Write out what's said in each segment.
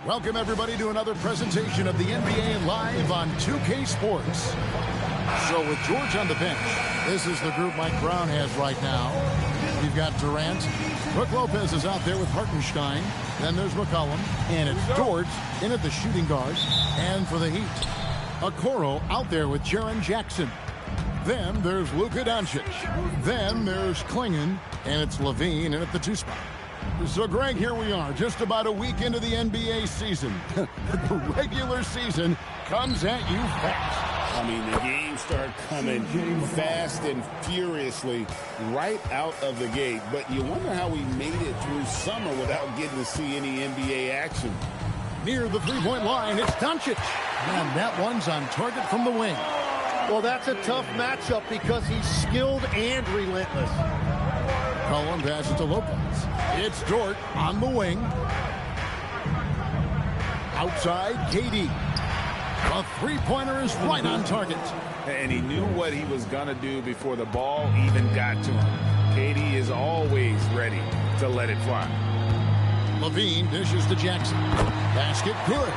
Welcome, everybody, to another presentation of the NBA live on 2K Sports. So with George on the bench, this is the group Mike Brown has right now. We've got Durant. Brook Lopez is out there with Hartenstein. Then there's McCollum. And it's George in at the shooting guard. And for the Heat, Okoro out there with Jaren Jackson. Then there's Luka Doncic. Then there's Klingon. And it's LaVine in at the 2 spot. So, Greg, here we are, just about a week into the NBA season. The regular season comes at you fast. I mean, the games start coming fast and furiously right out of the gate. But you wonder how we made it through summer without getting to see any NBA action. Near the three-point line, it's Doncic. And that one's on target from the wing. Well, that's a tough matchup because he's skilled and relentless. Cullen passes to Lopez. It's Dort on the wing. Outside, KD. A three-pointer is right on target. And he knew what he was going to do before the ball even got to him. KD is always ready to let it fly. LaVine dishes to Jackson. Basket good.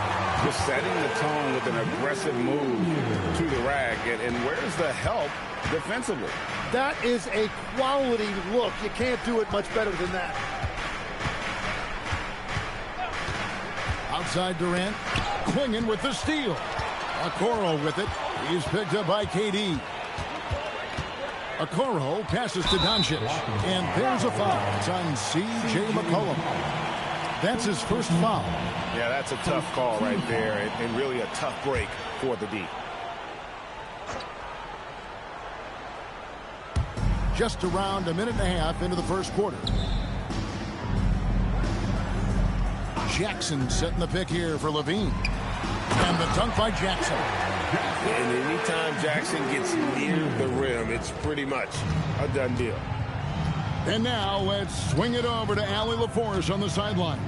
Just setting the tone with an aggressive move to the rack. And where's the help defensively? That is a quality look. You can't do it much better than that. Outside Durant. Klingon with the steal. Okoro with it. He's picked up by KD. Okoro passes to Doncic. And there's a foul. It's on C.J. McCollum. That's his first foul. Yeah, that's a tough call right there, and really a tough break for the D. Just around a minute and a half into the first quarter. Jackson setting the pick here for LaVine. And the dunk by Jackson. And anytime Jackson gets near the rim, it's pretty much a done deal. And now let's swing it over to Allie LaForce on the sideline.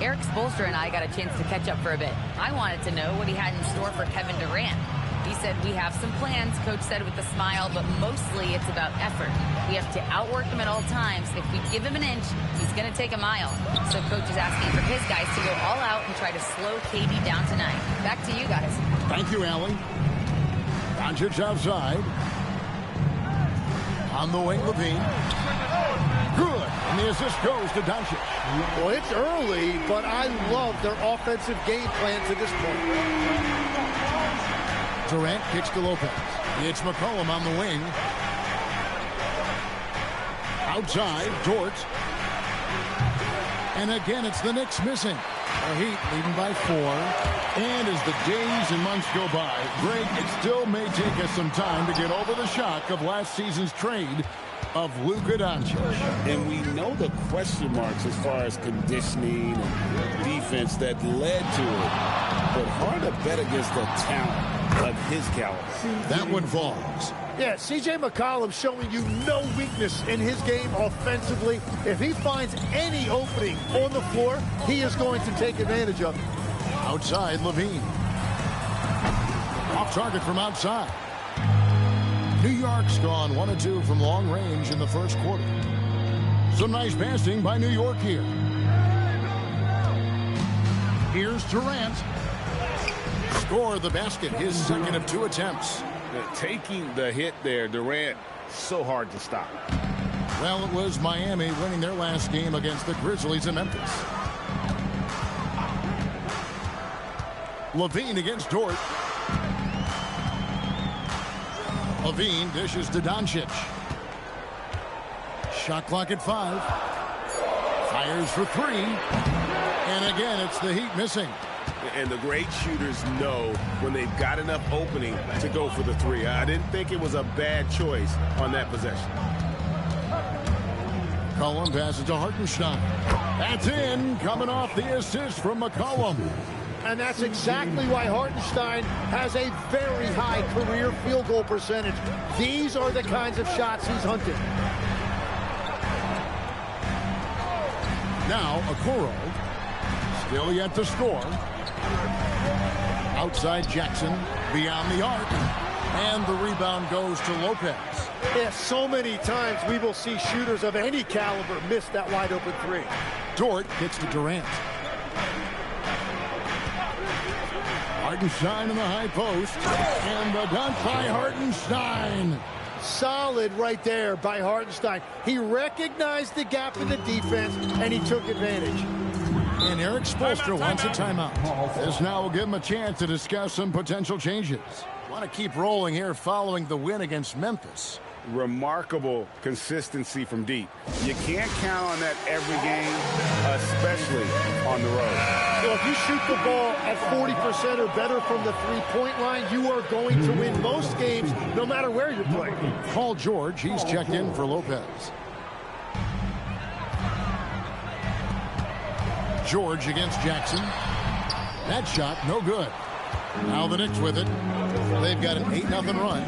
Eric Spoelstra and I got a chance to catch up for a bit. I wanted to know what he had in store for Kevin Durant. He said, we have some plans, Coach said with a smile, but mostly it's about effort. We have to outwork him at all times. If we give him an inch, he's going to take a mile. So Coach is asking for his guys to go all out and try to slow KD down tonight. Back to you guys. Thank you, Allie. Doncic outside. On the wing, LaVine. Good. And the assist goes to Doncic. Well, it's early, but I love their offensive game plan to this point. Durant kicks to Lopez. It's McCollum on the wing. Outside, Dort. And again, it's the Knicks missing. The Heat leading by 4. And as the days and months go by, Greg, it still may take us some time to get over the shock of last season's trade of Luka Doncic. And we know the question marks as far as conditioning and defense that led to it. But hard to bet against the talent of his caliber. That one falls. Yeah, C.J. McCollum showing you no weakness in his game offensively. If he finds any opening on the floor, he is going to take advantage of it. Outside, LaVine. Off target from outside. New York's gone 1 of 2 from long range in the first quarter. Some nice passing by New York here. Here's Durant. Score the basket, his second of 2 attempts. Taking the hit there, Durant, so hard to stop. Well, it was Miami winning their last game against the Grizzlies in Memphis. LaVine against Dort. LaVine dishes to Doncic. Shot clock at 5. Fires for 3. And again, it's the Heat missing. And the great shooters know when they've got enough opening to go for the 3. I didn't think it was a bad choice on that possession. McCollum passes to Hartenstein. That's in, coming off the assist from McCollum. And that's exactly why Hartenstein has a very high career field goal percentage. These are the kinds of shots he's hunting. Now, Okoro, still yet to score. Outside Jackson, beyond the arc. And the rebound goes to Lopez. Yeah, so many times we will see shooters of any caliber miss that wide open 3. Dort gets to Durant. Hartenstein in the high post. And the dunk by Hartenstein. Solid right there by Hartenstein. He recognized the gap in the defense, and he took advantage. And Eric Spoelstra wants a timeout. This now will give him a chance to discuss some potential changes. Want to keep rolling here following the win against Memphis. Remarkable consistency from deep. You can't count on that every game, especially on the road. So if you shoot the ball at 40% or better from the three-point line, you are going to win most games, no matter where you're playing. Paul George, he's checked in for Lopez. George against Jackson. That shot, no good. Now the Knicks with it. They've got an 8-0 run.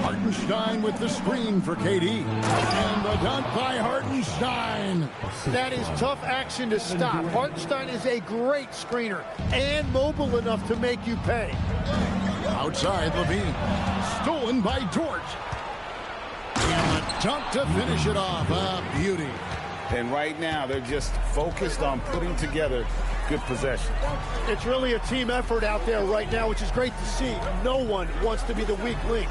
Hartenstein with the screen for KD. And the dunk by Hartenstein. That is tough action to stop. Hartenstein is a great screener and mobile enough to make you pay. Outside, Levine. Stolen by George. And the dunk to finish it off. A beauty. And right now, they're just focused on putting together good possession. It's really a team effort out there right now, which is great to see. No one wants to be the weak link.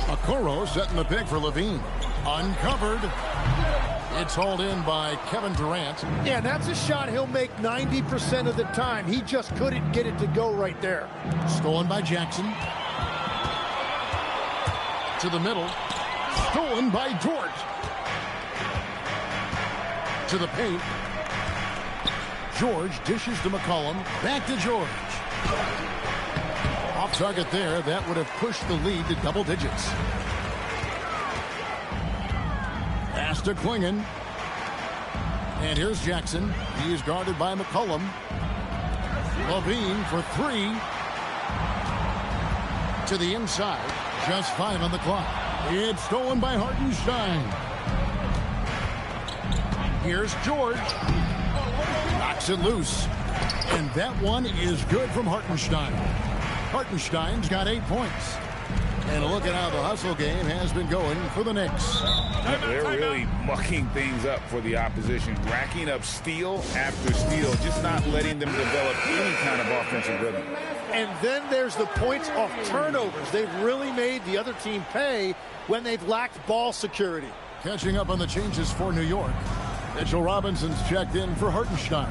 Okoro setting the pick for Levine. Uncovered. It's hauled in by Kevin Durant. Yeah, that's a shot he'll make 90% of the time. He just couldn't get it to go right there. Stolen by Jackson. To the middle. Stolen by George. To the paint. George dishes to McCollum. Back to George. Off target there. That would have pushed the lead to double digits. Pass to Klingon. And here's Jackson. He is guarded by McCollum. Levine for three. To the inside. Just 5 on the clock. It's stolen by Hartenstein. Here's George. Knocks it loose. And that one is good from Hartenstein. Hartenstein's got 8 points. And look at how the hustle game has been going for the Knicks. They're really mucking things up for the opposition, racking up steal after steal, just not letting them develop any kind of offensive rhythm. And then there's the points off turnovers. They've really made the other team pay when they've lacked ball security. Catching up on the changes for New York. Mitchell Robinson's checked in for Hartenstein.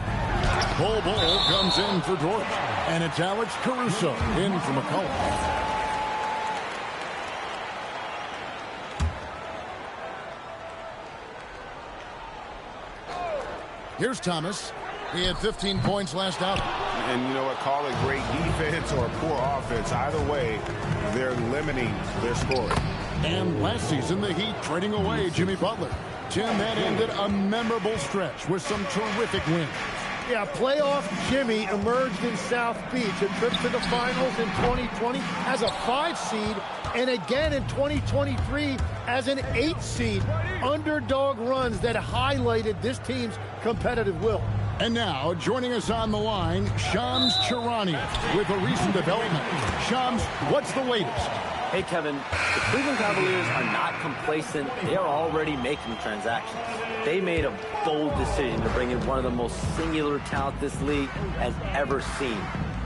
Bol comes in for George. And it's Alex Caruso in for McCollum. Here's Thomas. He had 15 points last outing. And you know what? Call it great defense or poor offense. Either way, they're limiting their scoring. And last season, the Heat trading away Jimmy Butler. Tim, that ended a memorable stretch with some terrific wins. Yeah, playoff Jimmy emerged in South Beach, a trip to the finals in 2020 as a 5 seed, and again in 2023 as an 8 seed. Underdog runs that highlighted this team's competitive will. And now, joining us on the line, Shams Charania with a recent development. Shams, what's the latest? Hey, Kevin, the Cleveland Cavaliers are not complacent. They are already making transactions. They made a bold decision to bring in one of the most singular talent this league has ever seen.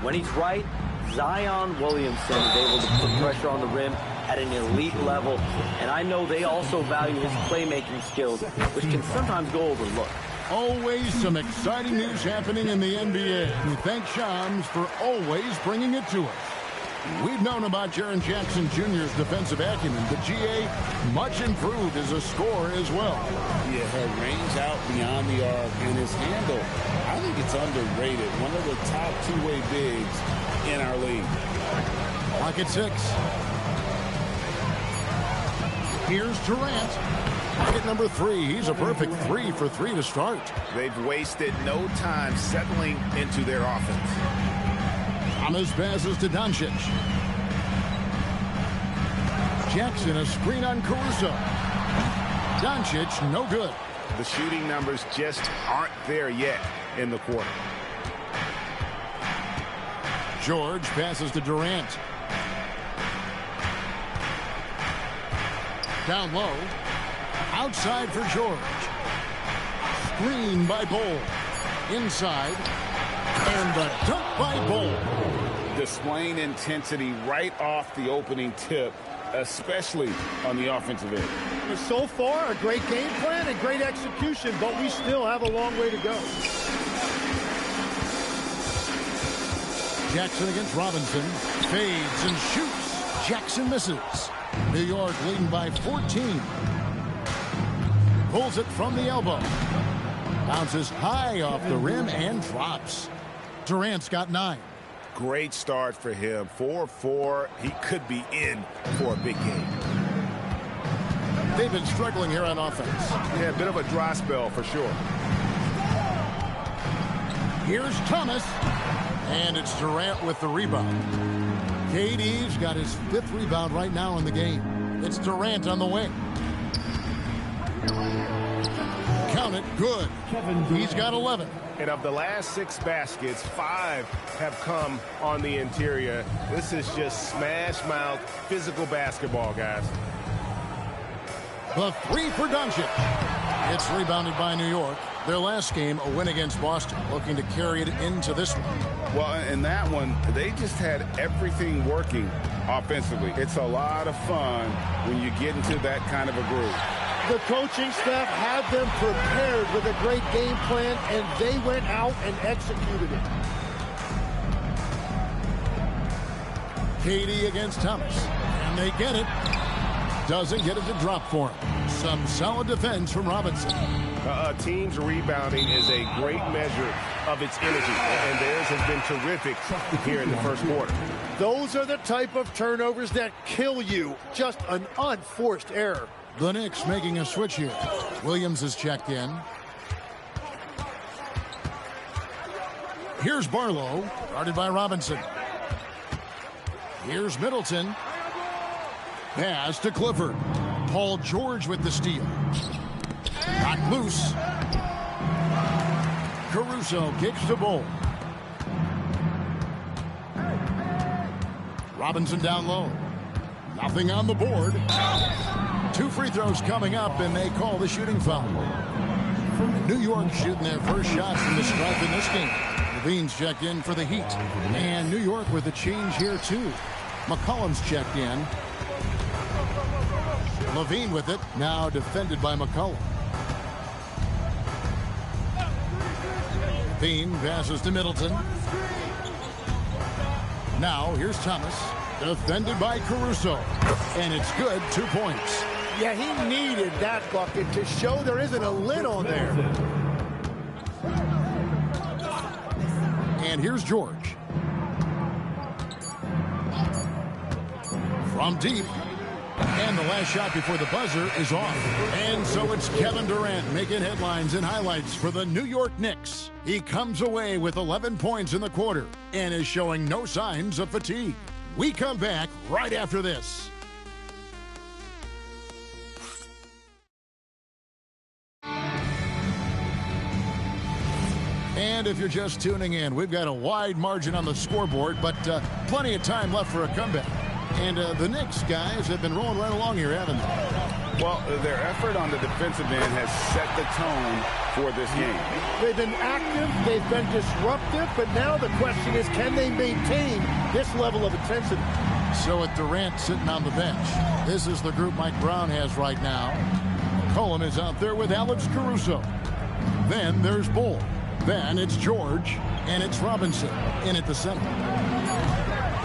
When he's right, Zion Williamson is able to put pressure on the rim at an elite level. And I know they also value his playmaking skills, which can sometimes go overlooked. Always some exciting news happening in the NBA. We thank Shams for always bringing it to us. We've known about Jaren Jackson Jr.'s defensive acumen, but G.A. much improved as a scorer as well. Yeah, her range out beyond the arc and his handle, I think it's underrated. One of the top two-way bigs in our league. Pocket 6. Here's Durant. Pocket number 3. He's a perfect 3 for 3 to start. They've wasted no time settling into their offense. Thomas passes to Doncic. Jackson, a screen on Caruso. Doncic, no good. The shooting numbers just aren't there yet in the quarter. George passes to Durant. Down low. Outside for George. Screen by Bol. Inside. And the dunk by Bol. Displaying intensity right off the opening tip, especially on the offensive end. So far, a great game plan and great execution, but we still have a long way to go. Jackson against Robinson. Fades and shoots. Jackson misses. New York leading by 14. Pulls it from the elbow. Bounces high off the rim and drops. Durant's got 9. Great start for him. 4-4. He could be in for a big game. They've been struggling here on offense. Yeah, a bit of a dry spell for sure. Here's Thomas. And it's Durant with the rebound. KD's got his 5th rebound right now in the game. It's Durant on the wing. Count it. Good. He's got 11. And of the last 6 baskets, 5 have come on the interior. This is just smash mouth physical basketball, guys. The 3 for Doncic. It's rebounded by New York. Their last game, a win against Boston, looking to carry it into this one. Well, in that one, they just had everything working offensively. It's a lot of fun when you get into that kind of a groove. The coaching staff had them prepared with a great game plan, and they went out and executed it. KD against Thomas. And they get it. Doesn't get it to drop for him. Some solid defense from Robinson. Team's rebounding is a great measure of its energy, and theirs has been terrific here in the first quarter. Those are the type of turnovers that kill you. Just an unforced error. The Knicks making a switch here. Williams is checked in. Here's Barlow, guarded by Robinson. Here's Middleton. Pass to Clifford. Paul George with the steal. Not loose. Caruso kicks the ball. Robinson down low. Nothing on the board. 2 free throws coming up, and they call the shooting foul. New York shooting their first shot from the stripe in this game. Levine's checked in for the Heat. And New York with a change here, too. McCollum's checked in. Levine with it, now defended by McCollum. Levine passes to Middleton. Now here's Thomas, defended by Caruso. And it's good, 2 points. Yeah, he needed that bucket to show there isn't a lid on there. And here's George. From deep. And the last shot before the buzzer is off. And so it's Kevin Durant making headlines and highlights for the New York Knicks. He comes away with 11 points in the quarter and is showing no signs of fatigue. We come back right after this. And if you're just tuning in, we've got a wide margin on the scoreboard, but plenty of time left for a comeback. And the Knicks guys have been rolling right along here, haven't they? Well, their effort on the defensive end has set the tone for this game. They've been active, they've been disruptive, but now the question is, can they maintain this level of intensity? So with Durant sitting on the bench, this is the group Mike Brown has right now. McCollum is out there with Alex Caruso. Then there's Bol. Then it's George, and it's Robinson in at the center.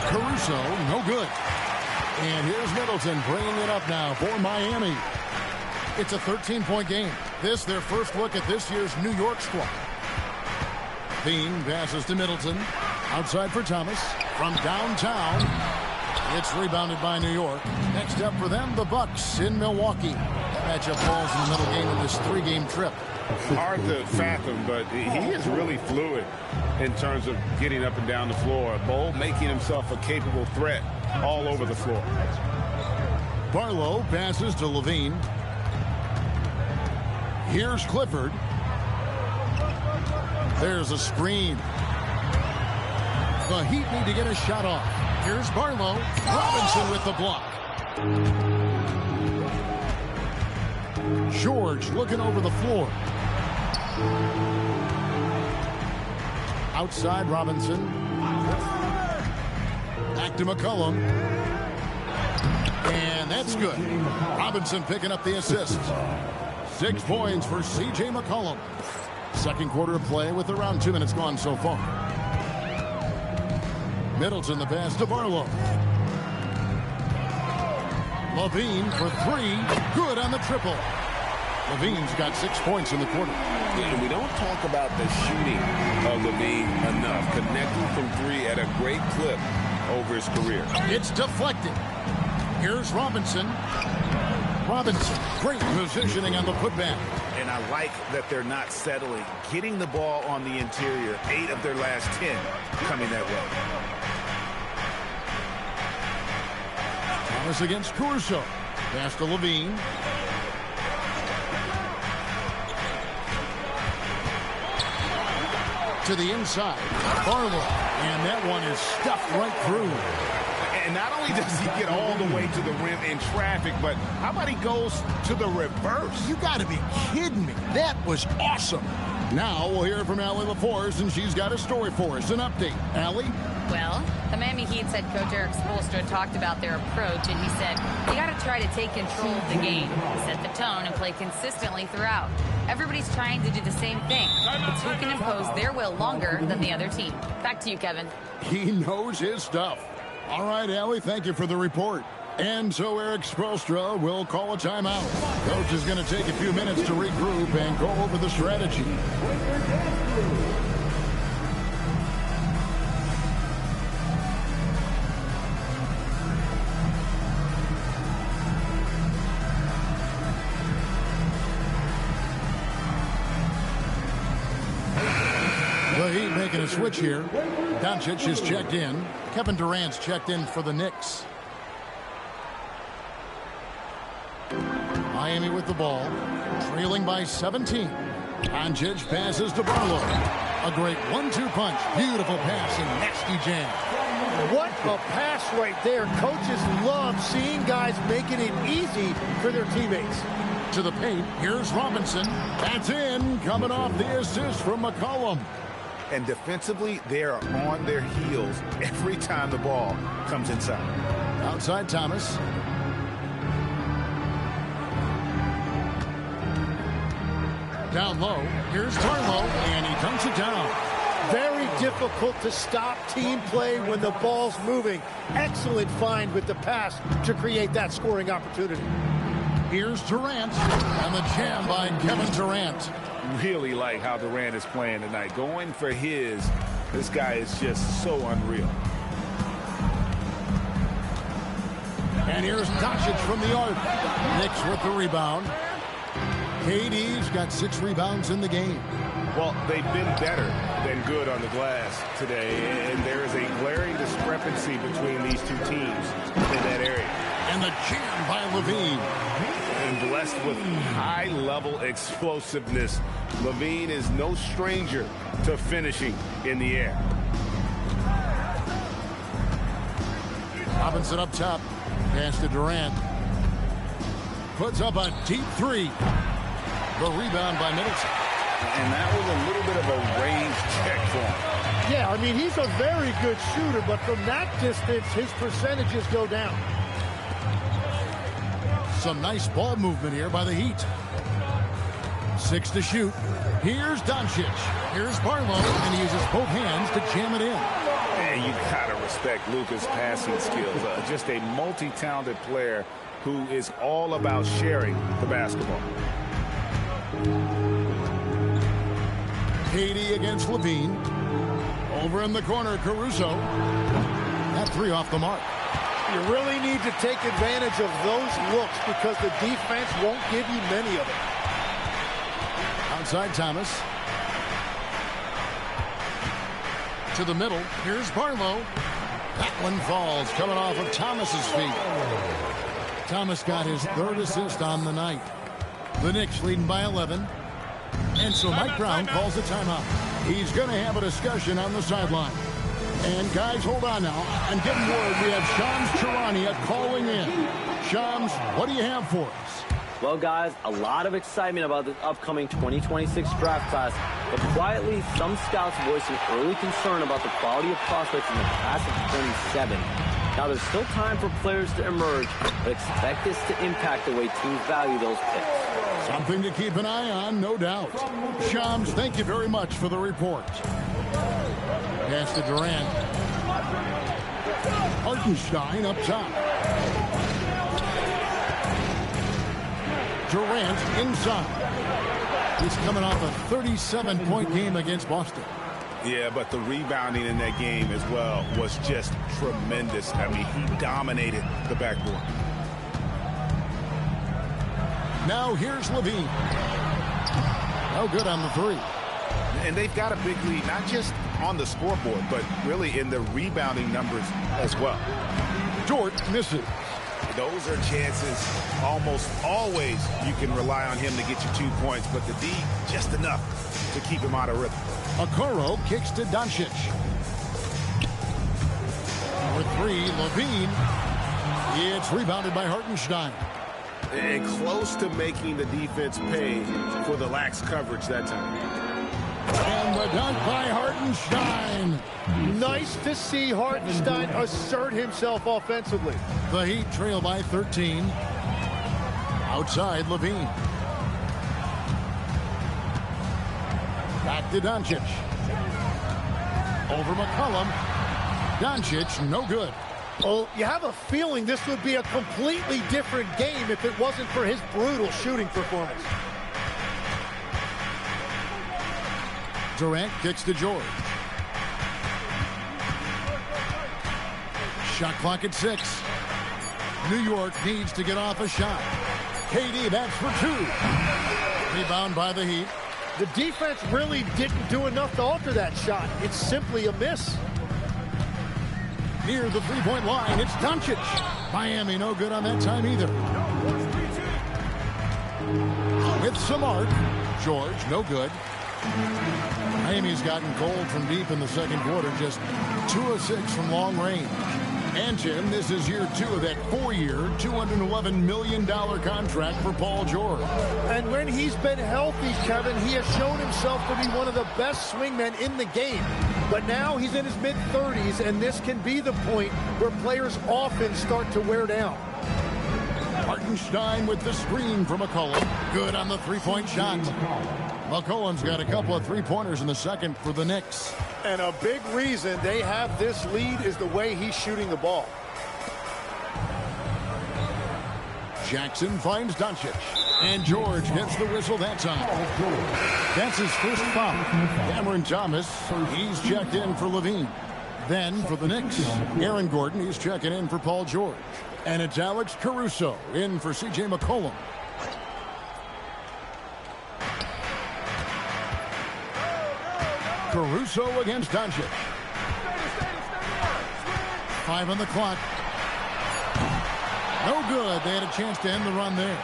Caruso, no good. And here's Middleton bringing it up now for Miami. It's a 13-point game. This their first look at this year's New York squad. Bean passes to Middleton. Outside for Thomas. From downtown. It's rebounded by New York. Next up for them, the Bucks in Milwaukee. Matchup falls in the middle game of this 3-game trip. Hard to fathom, but he is really fluid in terms of getting up and down the floor. Bol making himself a capable threat all over the floor. Barlow passes to Levine. Here's Clifford. There's a screen. The Heat need to get a shot off. Here's Barlow. Robinson with the block. George looking over the floor. Outside Robinson. Back to McCollum. And that's good. Robinson picking up the assist. 6 points for C.J. McCollum. Second quarter of play with around 2 minutes gone so far. Middleton the pass to Barlow. LaVine for 3. Good on the triple. LaVine's got 6 points in the quarter. And we don't talk about the shooting of LaVine enough. Connecting from 3 at a great clip over his career. It's deflected. Here's Robinson. Robinson, great positioning on the putback. And I like that they're not settling. Getting the ball on the interior, 8 of their last 10 coming that way. Thomas against Caruso. Pass to LaVine. To the inside. Barlow. And that one is stuffed right through. And not only does he get all the way to the rim in traffic, but how about he goes to the reverse? You got to be kidding me. That was awesome. Now we'll hear from Allie LaForce, and she's got a story for us. An update. Allie? Well, the Miami Heat's head coach Eric Spoelstra talked about their approach, and he said, you got to try to take control of the game, set the tone, and play consistently throughout. Everybody's trying to do the same thing. It's who can impose their will longer than the other team. Back to you, Kevin. He knows his stuff. All right, Allie, thank you for the report. And so Eric Spoelstra will call a timeout. Coach is going to take a few minutes to regroup and go over the strategy. The Heat making a switch here. Doncic is checked in. Kevin Durant's checked in for the Knicks. Miami with the ball, trailing by 17. Doncic passes to Barlow. A great 1-2 punch. Beautiful pass and nasty jam. What a pass right there. Coaches love seeing guys making it easy for their teammates. To the paint, here's Robinson. That's in, coming off the assist from McCollum. And defensively, they are on their heels every time the ball comes inside. Outside Thomas. Down low, here's Barlow, and he dunks it down. Very difficult to stop team play when the ball's moving. Excellent find with the pass to create that scoring opportunity. Here's Durant, and the jam by Kevin Durant. Really like how Durant is playing tonight. Going for his, this guy is just so unreal. And here's Doncic from the arc. Knicks with the rebound. KD's got 6 rebounds in the game. Well, they've been better than good on the glass today, and there is a glaring discrepancy between these two teams in that area. And the jam by LaVine. And blessed with high-level explosiveness, LaVine is no stranger to finishing in the air. Robinson up top. Pass to Durant. Puts up a deep 3. The rebound by Middleton. And that was a little bit of a range check for him. Yeah, I mean, he's a very good shooter, but from that distance, his percentages go down. Some nice ball movement here by the Heat. 6 to shoot. Here's Doncic. Here's Barlow, and he uses both hands to jam it in. And you gotta respect Luka's passing skills. Just a multi-talented player who is all about sharing the basketball. KD against LaVine. Over in the corner, Caruso. That 3 off the mark. You really need to take advantage of those looks because the defense won't give you many of them. Outside Thomas. To the middle. Here's Barlow. That one falls, coming off of Thomas's feet. Thomas got his 3rd assist on the night. The Knicks leading by 11. And so Mike Brown calls a timeout. He's going to have a discussion on the sideline. And guys, hold on now. I'm getting word we have Shams Charania calling in. Shams, what do you have for us? Well, guys, a lot of excitement about this upcoming 2026 draft class, but quietly, some scouts voicing early concern about the quality of prospects in the class of 27. Now, there's still time for players to emerge, but expect this to impact the way teams value those picks. Something to keep an eye on, no doubt. Shams, thank you very much for the report. Pass to Durant. Hartenstein up top. Durant inside. He's coming off a 37-point game against Boston. Yeah, but the rebounding in that game as well was just tremendous. I mean, he dominated the backboard. Now here's Levine. No good on the three. And they've got a big lead, not just on the scoreboard, but really in the rebounding numbers as well. Dort misses. Those are chances almost always you can rely on him to get you 2 points, but the D, just enough to keep him out of rhythm. Okoro kicks to Doncic. Number 3, Levine. It's rebounded by Hartenstein. And close to making the defense pay for the lax coverage that time. And the dunk by Hartenstein. Nice to see Hartenstein assert himself offensively. The Heat trail by 13. Outside, Levine. Back to Doncic. Over McCollum. Doncic, no good. Oh, you have a feeling this would be a completely different game if it wasn't for his brutal shooting performance. Durant kicks to George. Shot clock at 6. New York needs to get off a shot. KD, that's for 2. Rebound by the Heat. The defense really didn't do enough to alter that shot. It's simply a miss. Near the three-point line, it's Doncic. Miami no good on that time either. With some arc. George, no good. Miami's gotten cold from deep in the second quarter, just 2 of 6 from long range. And Jim, this is year 2 of that 4-year, $211 million contract for Paul George. And when he's been healthy, Kevin, he has shown himself to be one of the best swingmen in the game. But now he's in his mid-30s, and this can be the point where players often start to wear down. Hartenstein with the screen from McCollum. Good on the three-point shot. McCollum's got a couple of three-pointers in the second for the Knicks. And a big reason they have this lead is the way he's shooting the ball. Jackson finds Doncic. And George gets the whistle that time. That's his first foul. Cameron Thomas, he's checked in for Levine. Then for the Knicks, Aaron Gordon, he's checking in for Paul George. And it's Alex Caruso in for C.J. McCollum. Caruso against Doncic. 5 on the clock. No good. They had a chance to end the run there.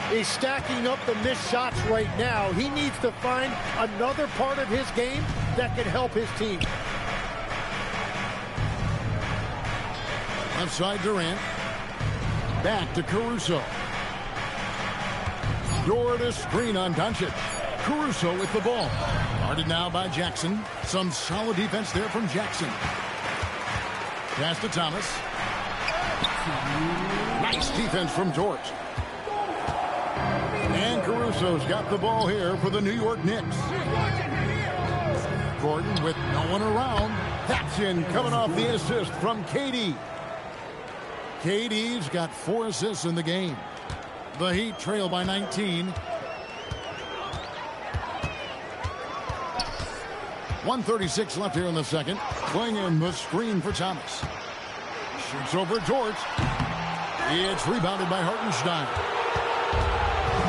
He's stacking up the missed shots right now. He needs to find another part of his game that can help his team. Left side Durant. Back to Caruso. Dort a screen on Doncic. Caruso with the ball. Guarded now by Jackson. Some solid defense there from Jackson. Pass to Thomas. Nice defense from Dort. And Caruso's got the ball here for the New York Knicks. Gordon with no one around. That's in, coming off the assist from KD. KD's got 4 assists in the game. The Heat trail by 19. 1:36 left here in the second. Playing in the screen for Thomas. Shoots over Dort. It's rebounded by Hartenstein.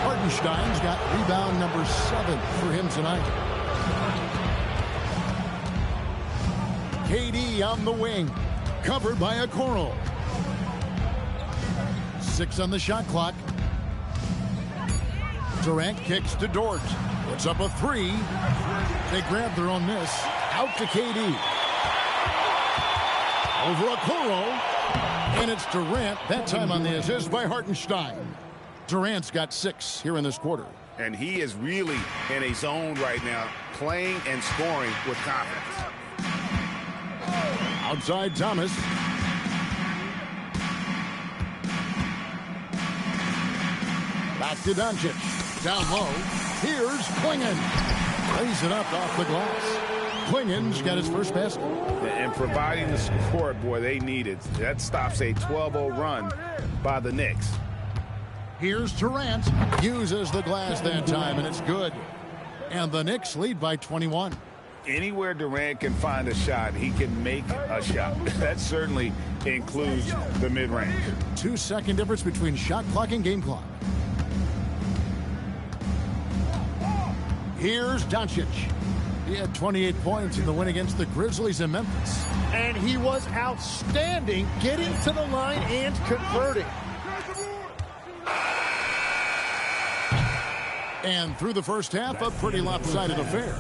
Hartenstein's got rebound number 7 for him tonight. KD on the wing. Covered by Okoro. 6 on the shot clock. Durant kicks to Dort. Puts up a 3. They grab their own miss. Out to KD. Over Okoro. And it's Durant, that time on the assist by Hartenstein. Durant's got 6 here in this quarter. And he is really in a zone right now, playing and scoring with confidence. Outside Thomas. Back to Doncic. Down low. Here's Clingan. Lays it up off the glass. Clingan's got his first basket. And providing the support, boy, they needed. That stops a 12-0 run by the Knicks. Here's Durant. Uses the glass that time, and it's good. And the Knicks lead by 21. Anywhere Durant can find a shot, he can make a shot. That certainly includes the mid-range. 2-second difference between shot clock and game clock. Here's Doncic. He had 28 points in the win against the Grizzlies in Memphis. And he was outstanding getting to the line and converting. And through the first half, a pretty lopsided affair.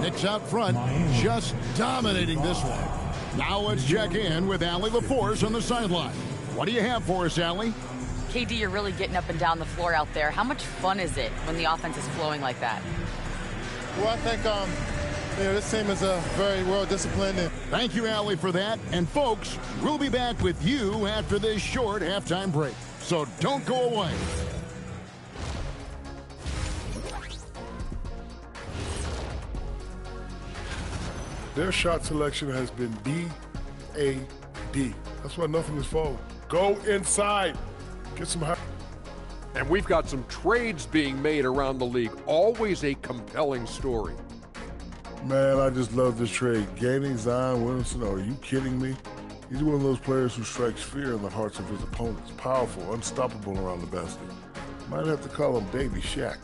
Knicks out front, just dominating this one. Now let's check in with Allie LaForce on the sideline. What do you have for us, Allie? KD, you're really getting up and down the floor out there. How much fun is it when the offense is flowing like that? Well, I think this team is very well disciplined. Thank you, Allie, for that. And folks, we'll be back with you after this short halftime break. So don't go away. Their shot selection has been D-A-D. That's why nothing is falling. Go inside. Get some high. And we've got some trades being made around the league. Always a compelling story. Man, I just love this trade. Gaining Zion Williamson, are you kidding me? He's one of those players who strikes fear in the hearts of his opponents. Powerful, unstoppable around the basket. Might have to call him Baby Shaq.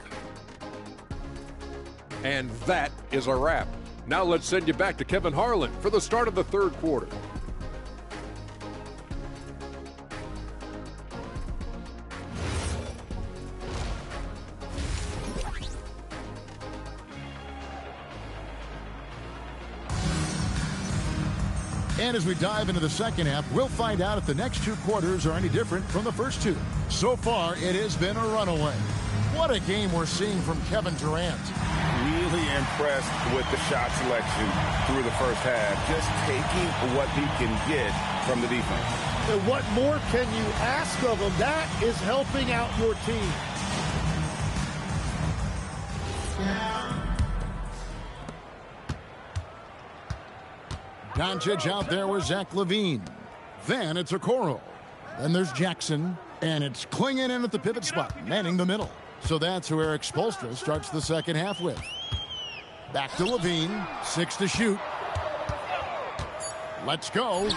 And that is a wrap. Now let's send you back to Kevin Harlan for the start of the third quarter. And as we dive into the second half, we'll find out if the next 2 quarters are any different from the first 2. So far, it has been a runaway. What a game we're seeing from Kevin Durant. Really impressed with the shot selection through the first half. Just taking what he can get from the defense. And what more can you ask of him? That is helping out your team. Doncic out there with Zach LaVine. Then it's Okoro. Then there's Jackson. And it's Clingan in at the pivot spot, manning the middle. So that's who Eric Spoelstra starts the second half with. Back to LaVine. 6 to shoot. Let's go.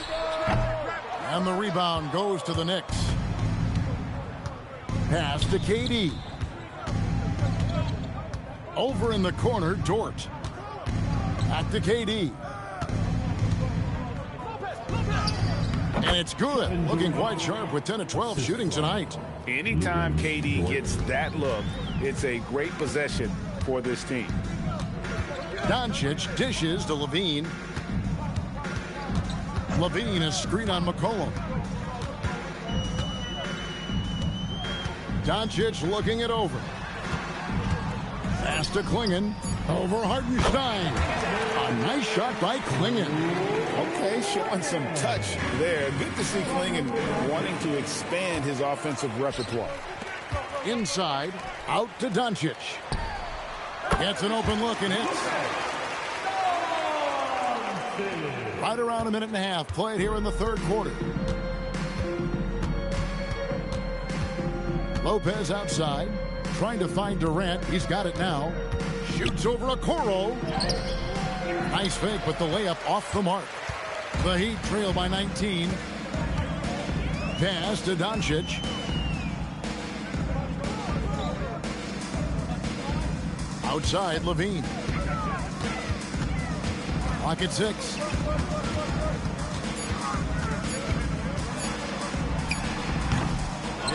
And the rebound goes to the Knicks. Pass to KD. Over in the corner, Dort. Back to KD. And it's good. Looking quite sharp with 10 of 12 shooting tonight. Anytime KD gets that look, it's a great possession for this team. Doncic dishes to LaVine. LaVine is screen on McCollum. Doncic looking it over. Pass to Clingan. Over Hartenstein. A nice shot by Clingan. Okay, showing some touch there. Good to see Clingan wanting to expand his offensive repertoire. Inside, out to Doncic. Gets an open look and hits. Right around a minute and a half played here in the third quarter. Lopez outside, trying to find Durant. He's got it now. Shoots over Okoro. Nice fake, but the layup off the mark. The Heat trail by 19. Pass to Doncic. Outside, LaVine. Clock at 6.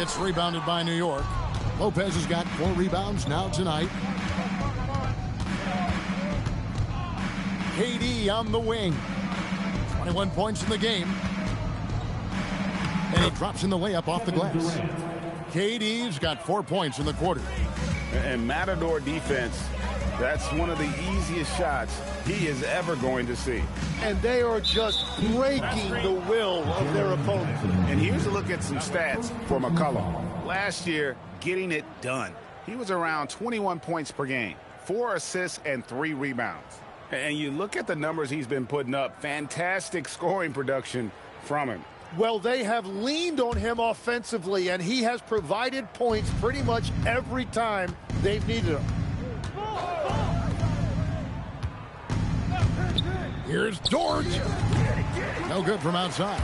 It's rebounded by New York. Lopez has got 4 rebounds now tonight. KD on the wing. 21 points in the game. And he drops in the layup off the glass. KD's got 4 points in the quarter. And Matador defense, that's one of the easiest shots he is ever going to see. And they are just breaking the will of their opponent. And here's a look at some stats for McCollum. Last year, getting it done. He was around 21 points per game, 4 assists and 3 rebounds. And you look at the numbers he's been putting up, fantastic scoring production from him. Well, they have leaned on him offensively, and he has provided points pretty much every time they've needed him. Here's Dort. No good from outside.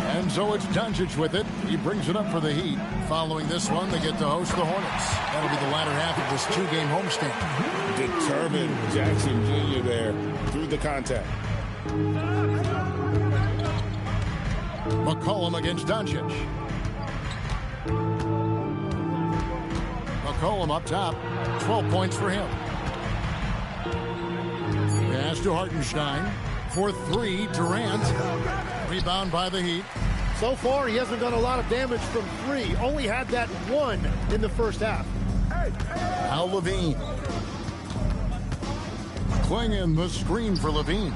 And so it's Doncic with it. He brings it up for the Heat. Following this one, they get to host the Hornets. That'll be the latter half of this 2-game homestand. Determined Jackson Jr. there through the contact. McCollum against Doncic. McCollum up top. 12 points for him. Pass to Hartenstein. For 3, Durant. Rebound by the Heat. So far, he hasn't done a lot of damage from 3. Only had that 1 in the first half. Al Levine. Clingan the screen for Levine.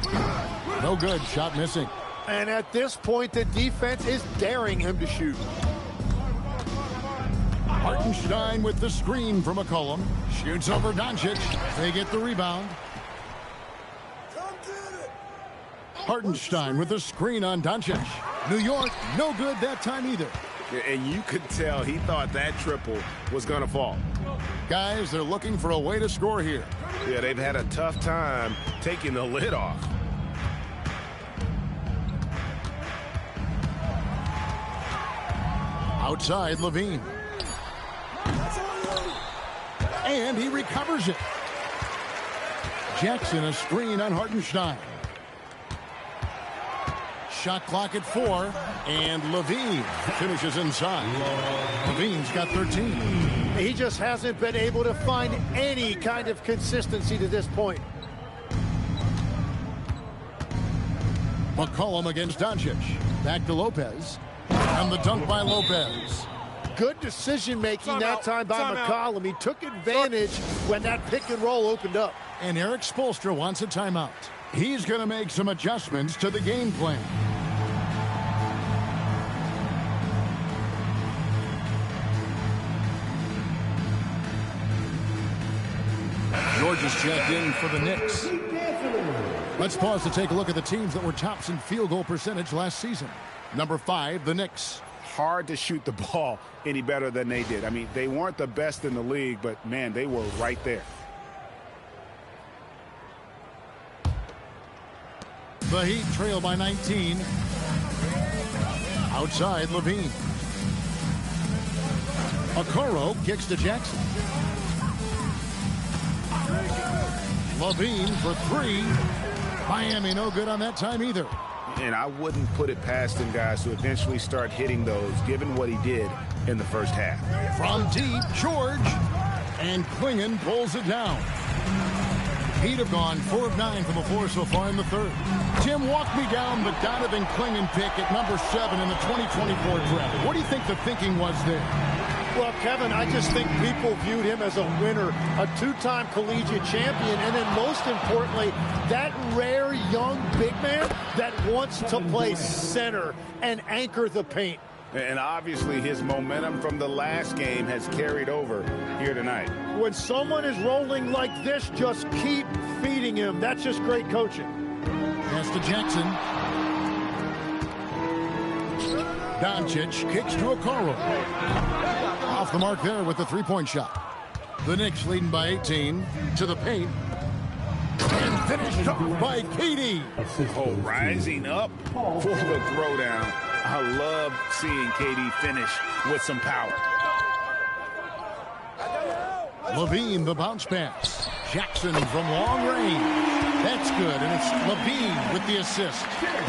No good. Shot missing. And at this point, the defense is daring him to shoot. Hartenstein with the screen for McCollum. Shoots over Doncic. They get the rebound. Hartenstein with the screen on Doncic. New York, no good that time either. And you could tell he thought that triple was going to fall. Guys, they're looking for a way to score here. Yeah, they've had a tough time taking the lid off. Outside, Levine. And he recovers it. Jackson a screen on Hartenstein. Shot clock at 4, and Levine finishes inside. Levine's got 13. He just hasn't been able to find any kind of consistency to this point. McCollum against Doncic. Back to Lopez. And the dunk by Lopez. Good decision-making that time by McCollum. He took advantage when that pick and roll opened up. And Eric Spoelstra wants a timeout. He's going to make some adjustments to the game plan. George is checked in for the Knicks. Let's pause to take a look at the teams that were tops in field goal percentage last season. Number 5, the Knicks. Hard to shoot the ball any better than they did. I mean, they weren't the best in the league, but, man, they were right there. The Heat trail by 19. Outside, Levine. Okoro kicks to Jackson. Levine for 3. Miami no good on that time either. And I wouldn't put it past him, guys, to eventually start hitting those, given what he did in the first half. From deep, George. And Clingan pulls it down. Heat have gone 4 of 9 from the floor so far in the third. Tim, walk me down the Donovan Clingan pick at number 7 in the 2024 draft. What do you think the thinking was there? Well, Kevin, I just think people viewed him as a winner, a 2-time collegiate champion, and then most importantly, that rare young big man that wants to play center and anchor the paint. And obviously his momentum from the last game has carried over here tonight. When someone is rolling like this, just keep feeding him. That's just great coaching. Pass to Jackson. Doncic kicks to Okoro. Off the mark there with the 3-point shot. The Knicks leading by 18 to the paint. And finished off by KD. Oh, rising up for the throwdown. I love seeing KD finish with some power. Levine, the bounce pass. Jackson from long range. That's good, and it's Levine with the assist.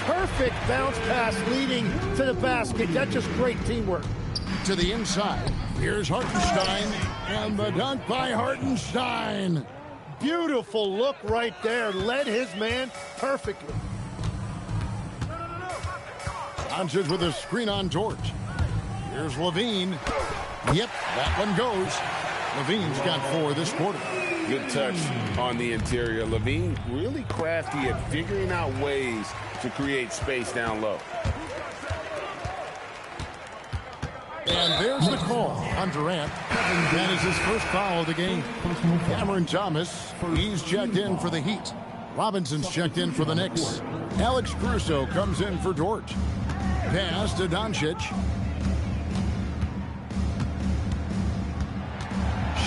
Perfect bounce pass leading to the basket. That's just great teamwork. To the inside. Here's Hartenstein, and the dunk by Hartenstein. Beautiful look right there. Led his man perfectly. Doncic with a screen on George. Here's Levine. Yep, that one goes. LaVine's got 4 this quarter. Good touch on the interior. LaVine really crafty at figuring out ways to create space down low. And there's the call on Durant. That is his first foul of the game. Cameron Thomas, he's checked in for the Heat. Robinson's checked in for the Knicks. Alex Caruso comes in for Dort. Pass to Doncic.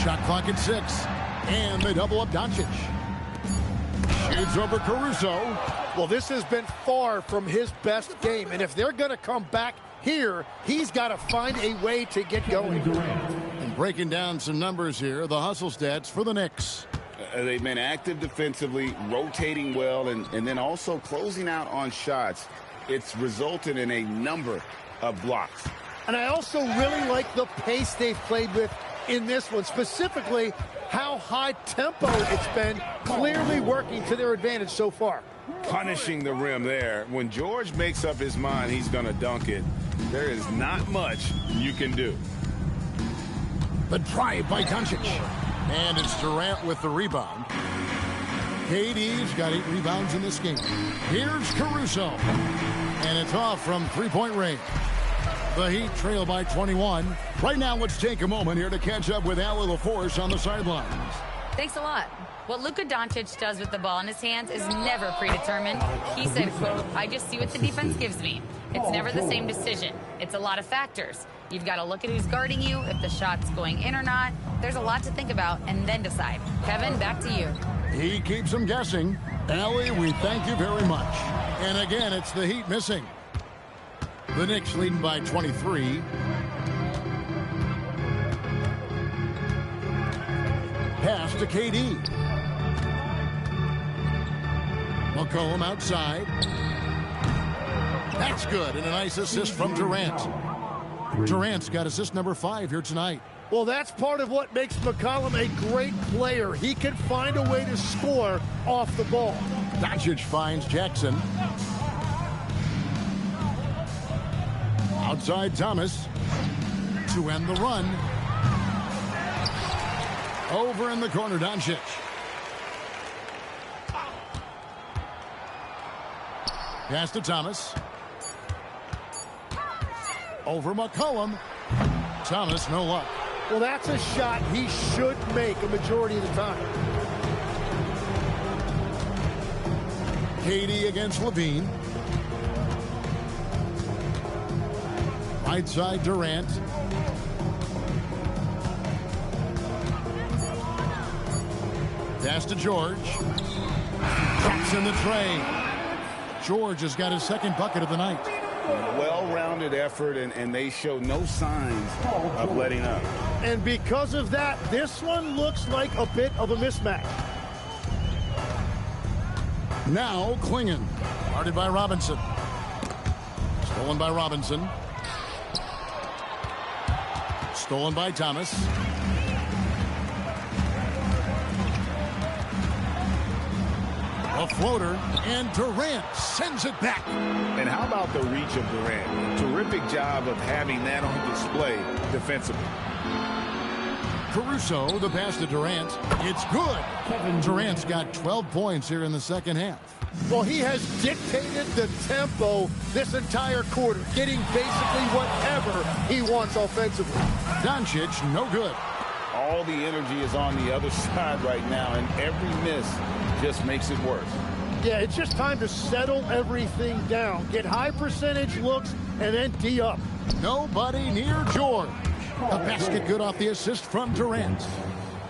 Shot clock at 6. And they double up Doncic. Shoots over Caruso. Well, this has been far from his best game. And if they're going to come back here, he's got to find a way to get going. And breaking down some numbers here, the hustle stats for the Knicks. They've been active defensively, rotating well, and then also closing out on shots. It's resulted in a number of blocks. And I also really like the pace they've played with in this one, specifically how high tempo it's been, clearly working to their advantage so far. Punishing the rim there. When George makes up his mind he's going to dunk it, there is not much you can do. The drive by Doncic. And it's Durant with the rebound. KD's got 8 rebounds in this game. Here's Caruso. And it's off from three-point range. The Heat trail by 21. Right now, let's take a moment here to catch up with Allie LaForce on the sidelines. Thanks a lot. What Luka Doncic does with the ball in his hands is never predetermined. He said, quote, "I just see what the defense gives me. It's never the same decision. It's a lot of factors. You've got to look at who's guarding you, if the shot's going in or not. There's a lot to think about and then decide." Kevin, back to you. He keeps them guessing. Allie, we thank you very much. And again, it's the Heat missing. The Knicks leading by 23. Pass to KD. McCollum outside. That's good, and a nice assist from Durant. Durant's got assist number 5 here tonight. Well, that's part of what makes McCollum a great player. He can find a way to score off the ball. Doncic finds Jackson. Outside Thomas to end the run. Over in the corner, Doncic. Pass to Thomas. Over McCollum. Thomas, no luck. Well, that's a shot he should make a majority of the time. KD against LaVine. Right side, Durant. Pass to George. Jackson the tray. George has got his second bucket of the night. Well-rounded effort, and they show no signs of letting up. And because of that, this one looks like a bit of a mismatch. Now Klingon. Guarded by Robinson. Stolen by Robinson. Stolen by Thomas. A floater, and Durant sends it back. And how about the reach of Durant? Terrific job of having that on display defensively. Caruso, the pass to Durant. It's good. Durant's got 12 points here in the second half. Well, he has dictated the tempo this entire quarter, getting basically whatever he wants offensively. Doncic, no good. All the energy is on the other side right now, and every miss just makes it worse. Yeah, it's just time to settle everything down. Get high percentage looks and then D up. Nobody near George. A basket good off the assist from Durant.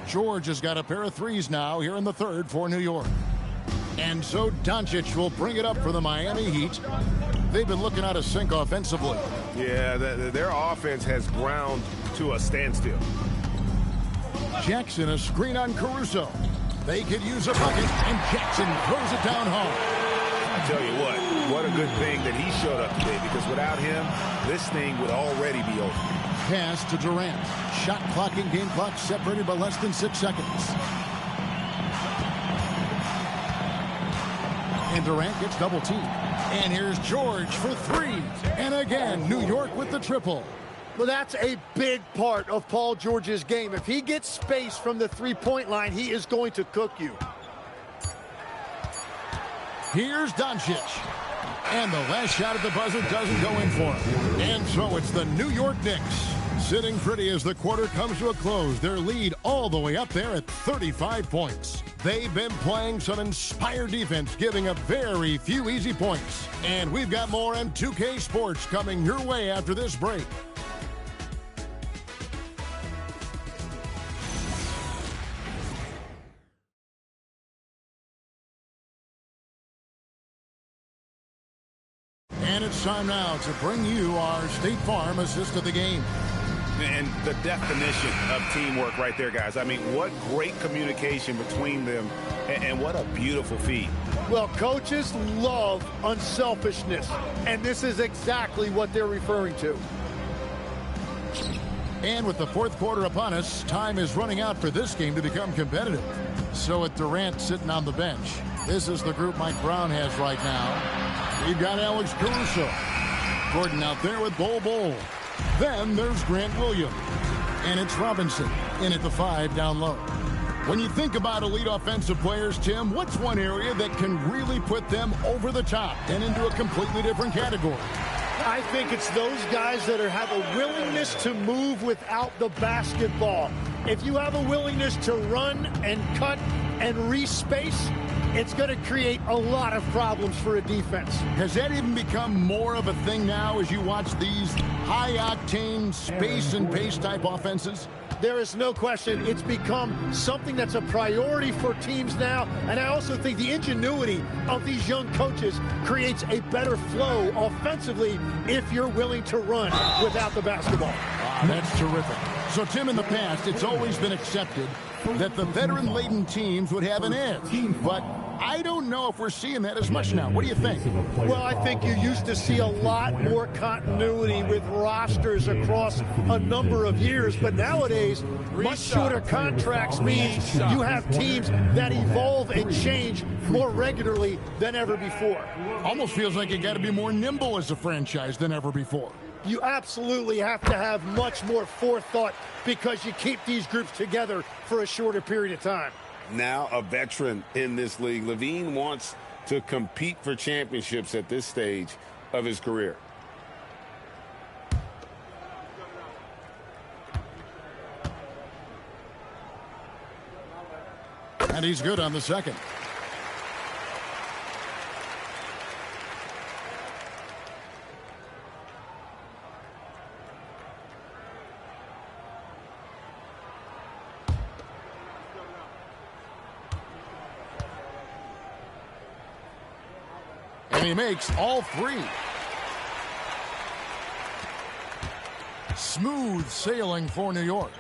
George has got a pair of threes now here in the third for New York. And so Doncic will bring it up for the Miami Heat. They've been looking out of sync offensively. Yeah, their offense has ground to a standstill. Jackson, a screen on Caruso. They could use a bucket, and Jackson throws it down home. I tell you what a good thing that he showed up today, because without him, this thing would already be over. Pass to Durant. Shot clock and game clock separated by less than 6 seconds. And Durant gets double teamed. And here's George for 3. And again, New York with the triple. Well, that's a big part of Paul George's game. If he gets space from the three-point line, he is going to cook you. Here's Doncic. And the last shot at the buzzer doesn't go in for him. And so it's the New York Knicks sitting pretty as the quarter comes to a close. Their lead all the way up there at 35 points. They've been playing some inspired defense, giving up very few easy points. And we've got more on 2K Sports coming your way after this break. And it's time now to bring you our State Farm assist of the game. And the definition of teamwork right there, guys. I mean, what great communication between them, and what a beautiful feed. Well, coaches love unselfishness, and this is exactly what they're referring to. And with the fourth quarter upon us, time is running out for this game to become competitive. So with Durant sitting on the bench, this is the group Mike Brown has right now. We've got Alex Caruso. Gordon out there with Bol. Then there's Grant Williams. And it's Robinson in at the 5 down low. When you think about elite offensive players, Tim, what's one area that can really put them over the top and into a completely different category? I think it's those guys that have a willingness to move without the basketball. If you have a willingness to run and cut and respace, it's going to create a lot of problems for a defense. Has that even become more of a thing now as you watch these high-octane space and pace type offenses? There is no question it's become something that's a priority for teams now. And I also think the ingenuity of these young coaches creates a better flow offensively if you're willing to run without the basketball. That's terrific. So, Tim, in the past, it's always been accepted that the veteran-laden teams would have an edge. But I don't know if we're seeing that as much now. What do you think? Well, I think you used to see a lot more continuity with rosters across a number of years. But nowadays, much shorter contracts means you have teams that evolve and change more regularly than ever before. Almost feels like you got to be more nimble as a franchise than ever before. You absolutely have to have much more forethought because you keep these groups together for a shorter period of time. Now a veteran in this league, LaVine wants to compete for championships at this stage of his career. And he's good on the second. And he makes all three. Smooth sailing for New York.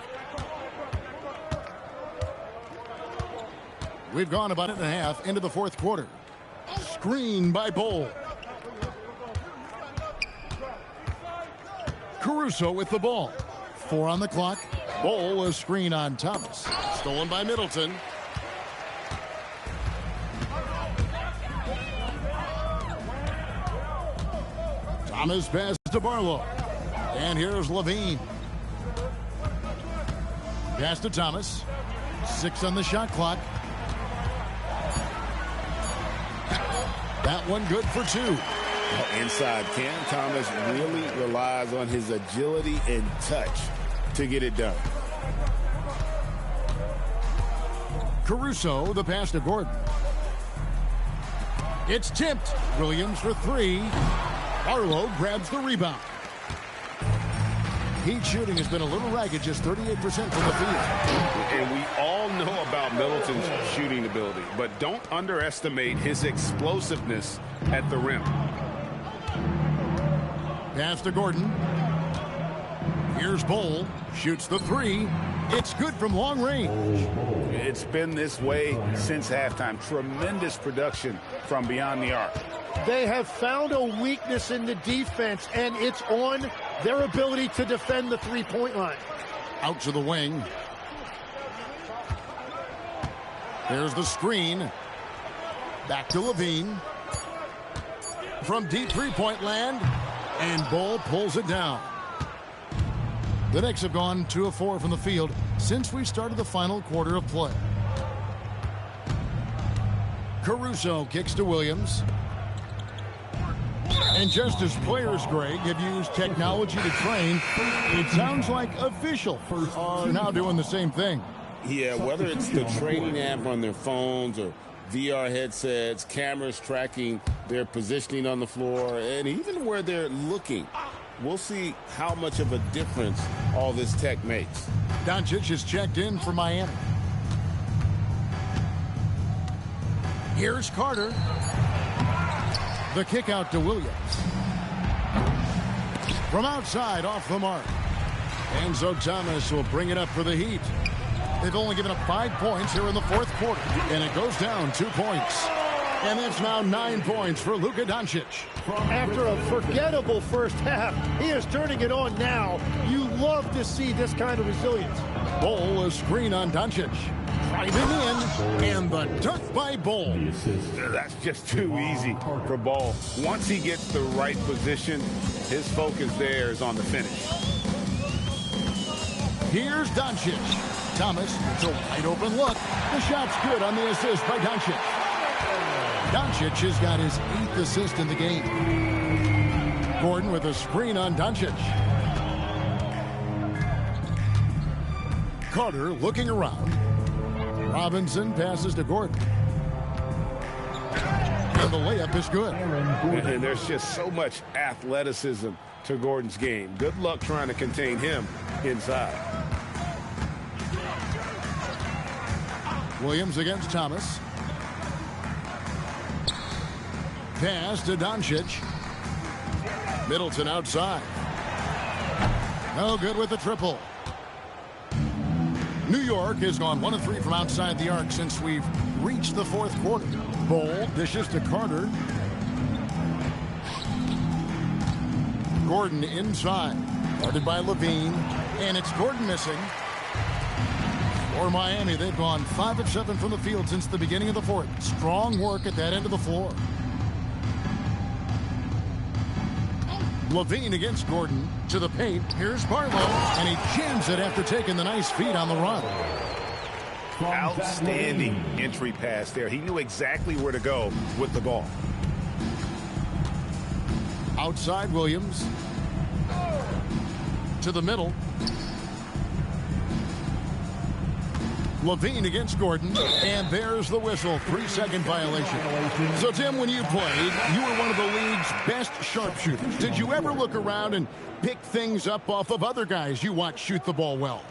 We've gone about it and a half into the fourth quarter. Screen by Bol. Caruso with the ball. 4 on the clock. Bol, a screen on Thomas. Stolen by Middleton. Thomas pass to Barlow. And here's LaVine. Pass to Thomas. 6 on the shot clock. That one good for 2. Inside, Cam Thomas really relies on his agility and touch to get it done. Caruso, the pass to Gordon. It's tipped. Williams for 3. Barlow grabs the rebound. Heat shooting has been a little ragged, just 38% from the field. And we all know about Middleton's shooting ability, but don't underestimate his explosiveness at the rim. Pass to Gordon. Here's Bol. Shoots the 3. It's good from long range. It's been this way since halftime. Tremendous production from beyond the arc. They have found a weakness in the defense, and it's on their ability to defend the three-point line. Out to the wing. There's the screen. Back to LaVine. From deep three-point land, and Bol pulls it down. The Knicks have gone 2 of 4 from the field since we started the final quarter of play. Caruso kicks to Williams. And just as players, Greg, have used technology to train, it sounds like officials are now doing the same thing. Yeah, whether it's the training app on their phones or VR headsets, cameras tracking their positioning on the floor, and even where they're looking, we'll see how much of a difference all this tech makes. Doncic is checked in for Miami. Here's Carter. The kick out to Williams. From outside, off the mark. Enzo Thomas will bring it up for the Heat. They've only given up 5 points here in the fourth quarter, and it goes down 2 points. And that's now 9 points for Luka Doncic. After a forgettable first half, he is turning it on now. You love to see this kind of resilience. Bol, a screen on Doncic. Driving in, and the dunk by Bol. That's just too easy for Bol. Once he gets the right position, his focus there is on the finish. Here's Doncic. Thomas, it's a wide open look. The shot's good on the assist by Doncic. Doncic has got his 8th assist in the game. Gordon with a screen on Doncic. Carter looking around. Robinson passes to Gordon. And the layup is good. And there's just so much athleticism to Gordon's game. Good luck trying to contain him inside. Williams against Thomas. Pass to Doncic. Middleton outside. No good with the triple. New York has gone 1 of 3 from outside the arc since we've reached the fourth quarter. Bol dishes to Carter. Gordon inside. Guarded by Levine. And it's Gordon missing. For Miami, they've gone 5 of 7 from the field since the beginning of the fourth. Strong work at that end of the floor. Levine against Gordon to the paint. Here's Barlow, and he jams it after taking the nice feed on the run. Outstanding entry pass there. He knew exactly where to go with the ball. Outside Williams. To the middle. Levine against Gordon, and there's the whistle. 3-second violation. So, Tim, when you played, you were one of the league's best sharpshooters. Did you ever look around and pick things up off of other guys you watch shoot the ball well?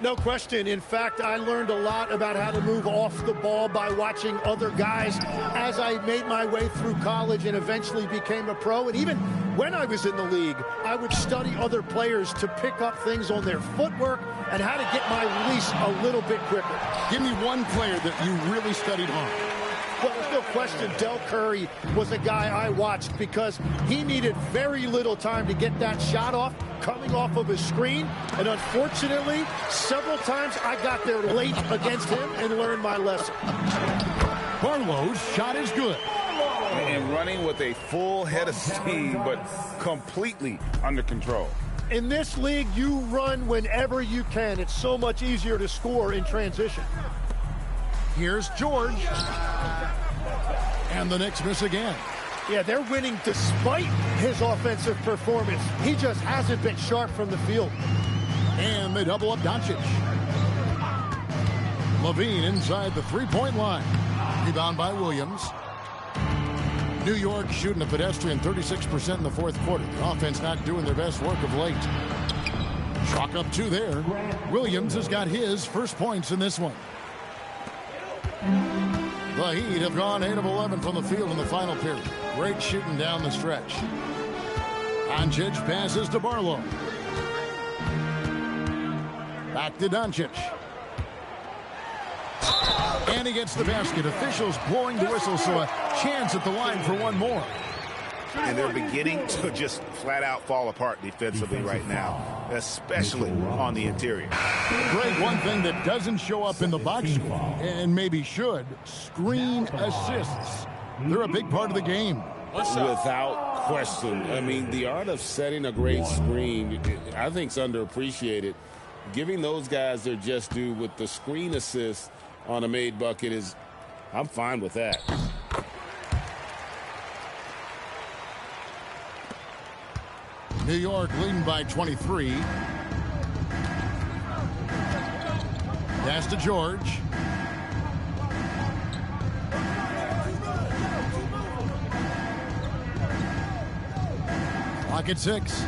No question. In fact, I learned a lot about how to move off the ball by watching other guys as I made my way through college and eventually became a pro. And even when I was in the league, I would study other players to pick up things on their footwork and how to get my release a little bit quicker. Give me one player that you really studied hard. Well, there's no question Del Curry was a guy I watched because he needed very little time to get that shot off coming off of his screen. And unfortunately, several times I got there late against him and learned my lesson. Barlow's shot is good. And running with a full head of steam, but completely under control. In this league, you run whenever you can. It's so much easier to score in transition. Here's George. And the Knicks miss again. Yeah, they're winning despite his offensive performance. He just hasn't been sharp from the field. And they double up Doncic. Levine inside the three-point line. Rebound by Williams. New York shooting a pedestrian 36% in the fourth quarter. The offense not doing their best work of late. Chalk up 2 there. Williams has got his first points in this one. The Heat have gone 8 of 11 from the field in the final period. Great shooting down the stretch. Doncic passes to Barlow. Back to Doncic. And he gets the basket. Officials blowing the whistle, so a chance at the line for one more. And they're beginning to just flat out fall apart defensively right now, especially on the interior. Greg, one thing that doesn't show up in the box score, and maybe should, screen assists. They're a big part of the game. Without question. I mean, the art of setting a great screen, I think, is underappreciated. Giving those guys their just due with the screen assist on a made bucket is, I'm fine with that. New York leading by 23. Pass to George. Clock at 6.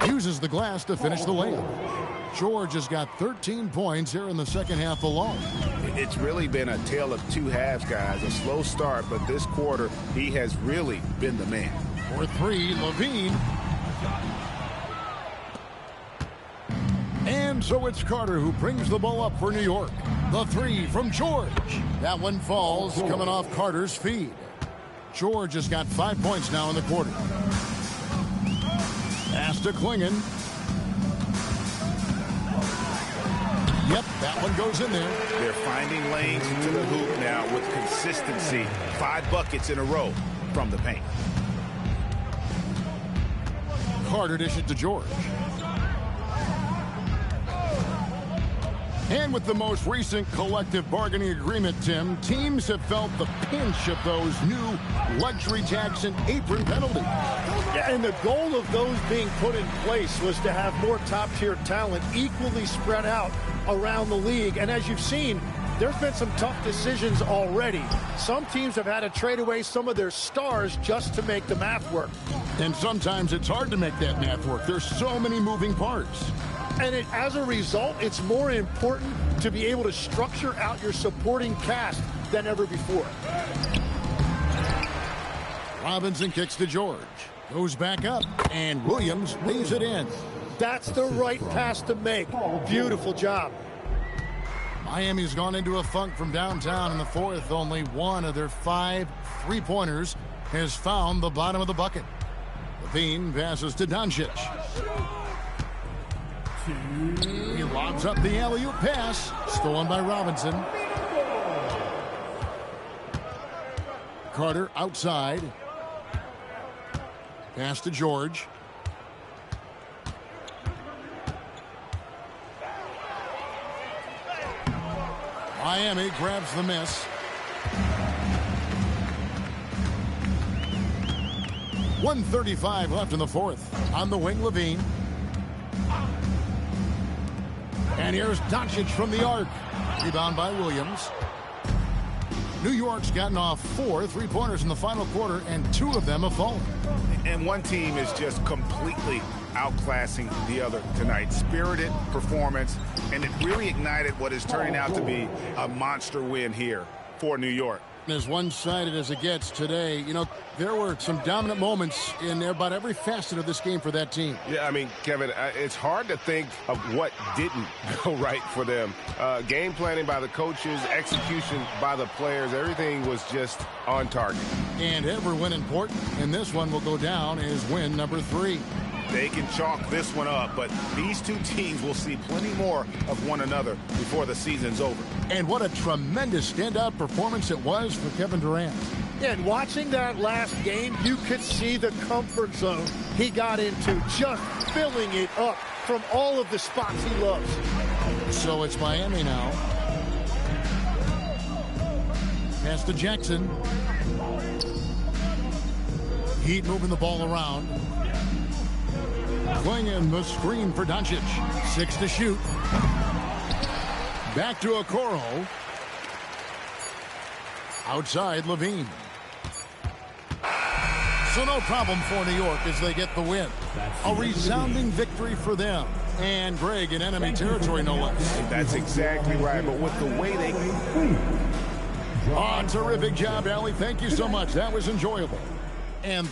Uses the glass to finish the layup. George has got 13 points here in the second half alone. It's really been a tale of two halves, guys. A slow start, but this quarter, he has really been the man. For 3, Levine. And so it's Carter who brings the ball up for New York. The 3 from George. That one falls, coming off Carter's feed. George has got 5 points now in the quarter. Pass to Klingon. Yep, that one goes in there. They're finding lanes into the hoop now with consistency. 5 buckets in a row from the paint. Carter dishes to George. And with the most recent collective bargaining agreement, Tim, teams have felt the pinch of those new luxury tax and apron penalties. Yeah, and the goal of those being put in place was to have more top-tier talent equally spread out around the league. And as you've seen, there's been some tough decisions already. Some teams have had to trade away some of their stars just to make the math work. And sometimes it's hard to make that math work. There's so many moving parts. And as a result, it's more important to be able to structure out your supporting cast than ever before. Robinson kicks to George. Goes back up, and Williams lays it in. That's the right pass to make. Beautiful job. Miami's gone into a funk from downtown in the fourth. Only one of their 5 3-pointers has found the bottom of the bucket. Levine passes to Doncic. He lobs up the alley-oop pass. Stolen by Robinson. Carter outside. Pass to George. Miami grabs the miss. 1:35 left in the fourth. On the wing, Levine. And here's Doncic from the arc. Rebound by Williams. New York's gotten off 4 3-pointers in the final quarter, and 2 of them have fallen. And one team is just completely outclassing the other tonight. Spirited performance, and it really ignited what is turning out to be a monster win here for New York. As one-sided as it gets today, you know, there were some dominant moments in about every facet of this game for that team. Yeah, I mean, Kevin, it's hard to think of what didn't go right for them. Game planning by the coaches, execution by the players, everything was just on target. And every win important, and this one will go down as win number 3. They can chalk this one up, but these two teams will see plenty more of one another before the season's over. And what a tremendous standout performance it was for Kevin Durant. Yeah, and watching that last game, you could see the comfort zone he got into, just filling it up from all of the spots he loves. So it's Miami now. Pass to Jackson. Heat moving the ball around. Klingon the screen for Doncic. 6 to shoot. Back to Okoro. Outside Levine. So no problem for New York as they get the win. A resounding victory for them. And Greg in enemy territory, no less. That's exactly right. But with the way they... Oh, terrific job, Allie. Thank you so much. That was enjoyable. And